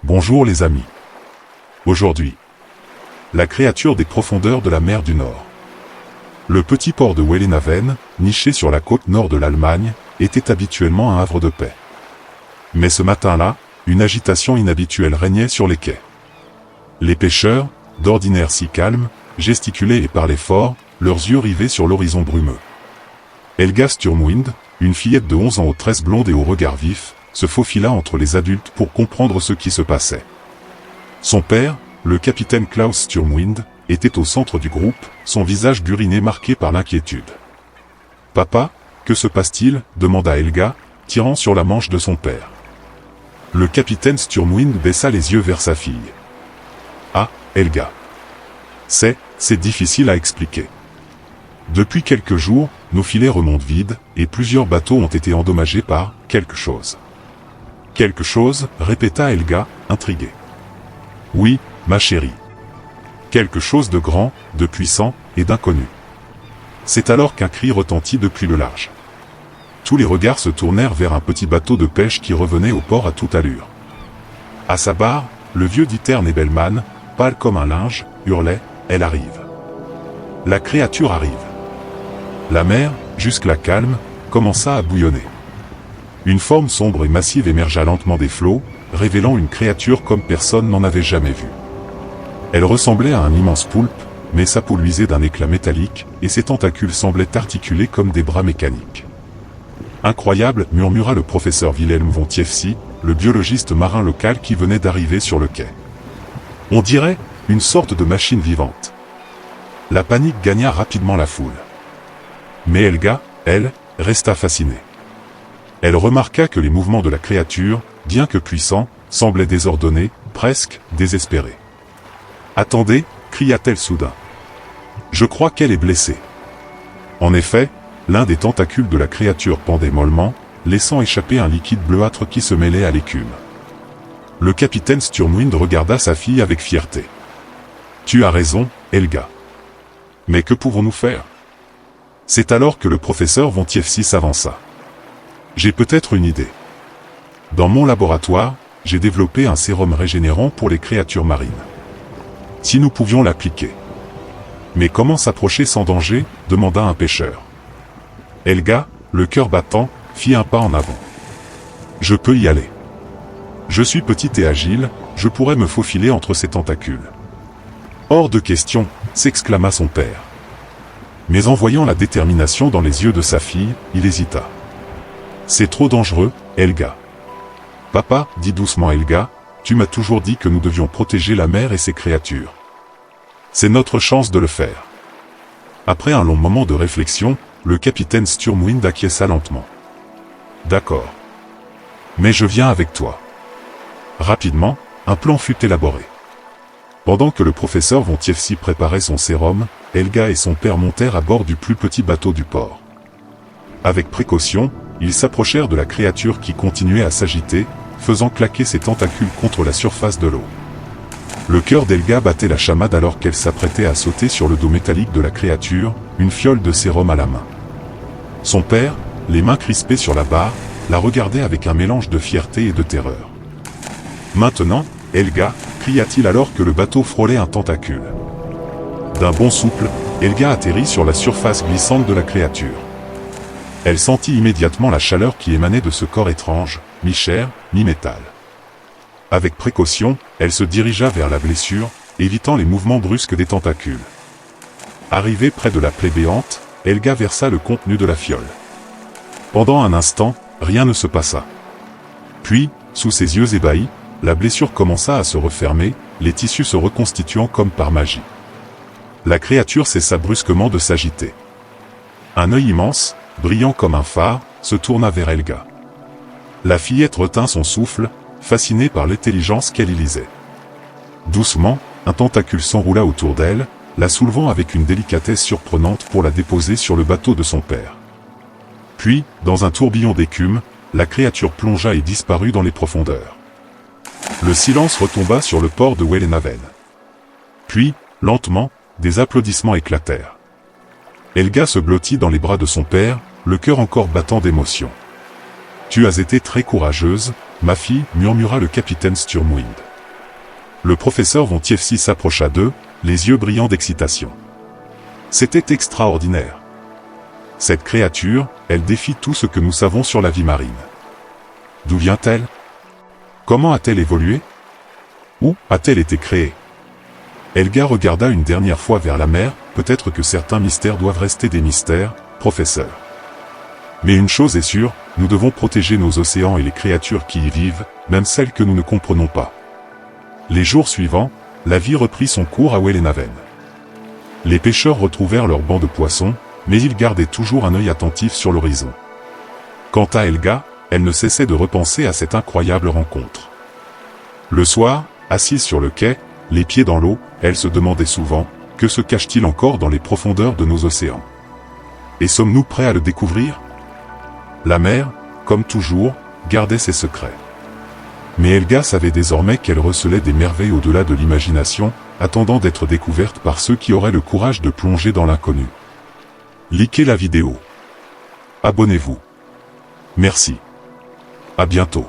Bonjour les amis. Aujourd'hui, la créature des profondeurs de la mer du Nord. Le petit port de Wellenhaven, niché sur la côte nord de l'Allemagne, était habituellement un havre de paix. Mais ce matin-là, une agitation inhabituelle régnait sur les quais. Les pêcheurs, d'ordinaire si calmes, gesticulaient et parlaient fort, leurs yeux rivés sur l'horizon brumeux. Helga Sturmwind, une fillette de 11 ans aux tresses blondes et au regard vif, se faufila entre les adultes pour comprendre ce qui se passait. Son père, le capitaine Klaus Sturmwind, était au centre du groupe, son visage buriné marqué par l'inquiétude. « Papa, que se passe-t-il » demanda Helga, tirant sur la manche de son père. Le capitaine Sturmwind baissa les yeux vers sa fille. « Ah, Helga. C'est difficile à expliquer. Depuis quelques jours, nos filets remontent vides, et plusieurs bateaux ont été endommagés par quelque chose. » « Quelque chose » répéta Helga, intriguée. « Oui, ma chérie. Quelque chose de grand, de puissant, et d'inconnu. » C'est alors qu'un cri retentit depuis le large. Tous les regards se tournèrent vers un petit bateau de pêche qui revenait au port à toute allure. À sa barre, le vieux Dieter Nebelman, pâle comme un linge, hurlait « Elle arrive !» La créature arrive. La mer, jusque-là calme, commença à bouillonner. Une forme sombre et massive émergea lentement des flots, révélant une créature comme personne n'en avait jamais vue. Elle ressemblait à un immense poulpe, mais sa peau luisait d'un éclat métallique, et ses tentacules semblaient articulés comme des bras mécaniques. « Incroyable » murmura le professeur Wilhelm von Tiefsee, le biologiste marin local qui venait d'arriver sur le quai. « On dirait une sorte de machine vivante. » La panique gagna rapidement la foule. Mais Helga, elle, resta fascinée. Elle remarqua que les mouvements de la créature, bien que puissants, semblaient désordonnés, presque désespérés. « Attendez » cria-t-elle soudain. « Je crois qu'elle est blessée. » En effet, l'un des tentacules de la créature pendait mollement, laissant échapper un liquide bleuâtre qui se mêlait à l'écume. Le capitaine Sturmwind regarda sa fille avec fierté. « Tu as raison, Helga. Mais que pouvons-nous faire ?» C'est alors que le professeur von Tiefsee s'avança. J'ai peut-être une idée. Dans mon laboratoire, j'ai développé un sérum régénérant pour les créatures marines. Si nous pouvions l'appliquer. Mais comment s'approcher sans danger, demanda un pêcheur. Helga, le cœur battant, fit un pas en avant. Je peux y aller. Je suis petite et agile, je pourrais me faufiler entre ces tentacules. Hors de question, s'exclama son père. Mais en voyant la détermination dans les yeux de sa fille, il hésita. C'est trop dangereux, Helga. Papa, dit doucement Helga, tu m'as toujours dit que nous devions protéger la mer et ses créatures. C'est notre chance de le faire. Après un long moment de réflexion, le capitaine Sturmwind acquiesça lentement. D'accord. Mais je viens avec toi. Rapidement, un plan fut élaboré. Pendant que le professeur von Tiefsee préparait son sérum, Helga et son père montèrent à bord du plus petit bateau du port. Avec précaution, ils s'approchèrent de la créature qui continuait à s'agiter, faisant claquer ses tentacules contre la surface de l'eau. Le cœur d'Helga battait la chamade alors qu'elle s'apprêtait à sauter sur le dos métallique de la créature, une fiole de sérum à la main. Son père, les mains crispées sur la barre, la regardait avec un mélange de fierté et de terreur. « Maintenant, Helga » cria-t-il alors que le bateau frôlait un tentacule. D'un bond souple, Helga atterrit sur la surface glissante de la créature. Elle sentit immédiatement la chaleur qui émanait de ce corps étrange, mi-chair, mi-métal. Avec précaution, elle se dirigea vers la blessure, évitant les mouvements brusques des tentacules. Arrivée près de la plaie béante, Helga versa le contenu de la fiole. Pendant un instant, rien ne se passa. Puis, sous ses yeux ébahis, la blessure commença à se refermer, les tissus se reconstituant comme par magie. La créature cessa brusquement de s'agiter. Un œil immense, brillant comme un phare, se tourna vers Helga. La fillette retint son souffle, fascinée par l'intelligence qu'elle y lisait. Doucement, un tentacule s'enroula autour d'elle, la soulevant avec une délicatesse surprenante pour la déposer sur le bateau de son père. Puis, dans un tourbillon d'écume, la créature plongea et disparut dans les profondeurs. Le silence retomba sur le port de Wellenhaven. Puis, lentement, des applaudissements éclatèrent. Helga se blottit dans les bras de son père, le cœur encore battant d'émotion. « Tu as été très courageuse, ma fille » murmura le capitaine Sturmwind. Le professeur Von Tiefsee s'approcha d'eux, les yeux brillants d'excitation. C'était extraordinaire. Cette créature, elle défie tout ce que nous savons sur la vie marine. D'où vient-elle? Comment a-t-elle évolué? Où a-t-elle été créée? Elga regarda une dernière fois vers la mer, peut-être que certains mystères doivent rester des mystères, professeur. Mais une chose est sûre, nous devons protéger nos océans et les créatures qui y vivent, même celles que nous ne comprenons pas. Les jours suivants, la vie reprit son cours à Wellenhaven. Les pêcheurs retrouvèrent leur banc de poissons, mais ils gardaient toujours un œil attentif sur l'horizon. Quant à Elga, elle ne cessait de repenser à cette incroyable rencontre. Le soir, assise sur le quai, les pieds dans l'eau, elle se demandait souvent, que se cache-t-il encore dans les profondeurs de nos océans? Et sommes-nous prêts à le découvrir? La mer, comme toujours, gardait ses secrets. Mais Elga savait désormais qu'elle recelait des merveilles au-delà de l'imagination, attendant d'être découverte par ceux qui auraient le courage de plonger dans l'inconnu. Likez la vidéo. Abonnez-vous. Merci. À bientôt.